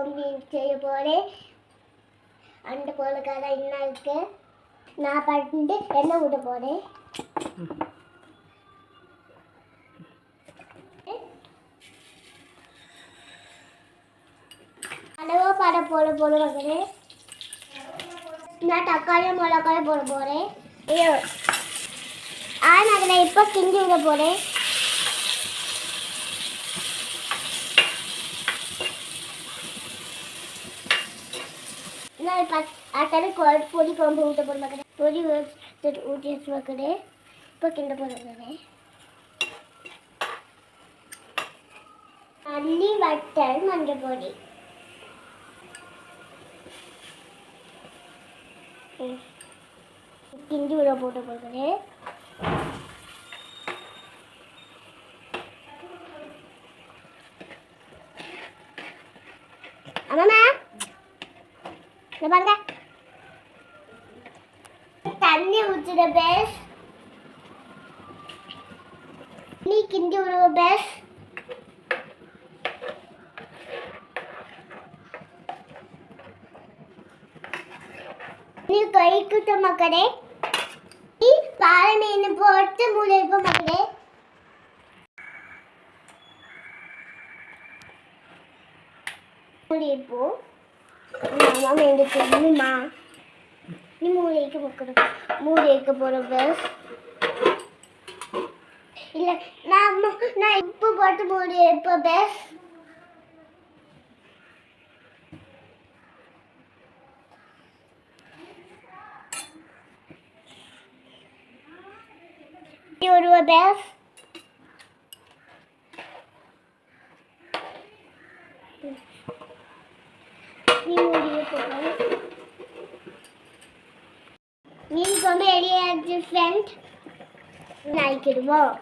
குழம்பு செய்ய போகிறேன். அந்த பொருளுக்காக என்ன இருக்கு நான் பண்ணிட்டு எண்ணெய் ஊற்ற போகிறேன். அளவோ பட போட வைக்கிறேன். நான் தக்காளியும் மிளகாயும் போட போகிறேன். நான் இப்போ கிண்டி விட போகிறேன். நான் பொடி குழம்பு ஊற்ற போட வைக்கிறேன். பொடி ஊற்றி வைக்கிறேன். இப்போ கிண்ட போட வைக்கிறேன். மல்லி வத்தல் மஞ்சள் பொடி கிண்டி விட போட்டு போகிறேன். அம்மா பாருங்க தண்ணி ஊற்றுற பேஸ் நீ கிண்டி விடுவ பேஸ் நீ கைக்குட்ட மக்களே நீ பாறை மீன் போட்டு மூளைப்ப மக்களே மூளைப்போ மாமா மீன் தெரியுமா நீ மூளைக்கு மக்கள் மூளைக்கு போகிற பஸ் இல்லை நான் இப்போ போட்டு மூளைப்போ பஸ் ஒரு பேஸ் மீன் கொண்டு ரெடியாச்சு ஃப்ரெண்ட் நாய்க்கிடுவோம்.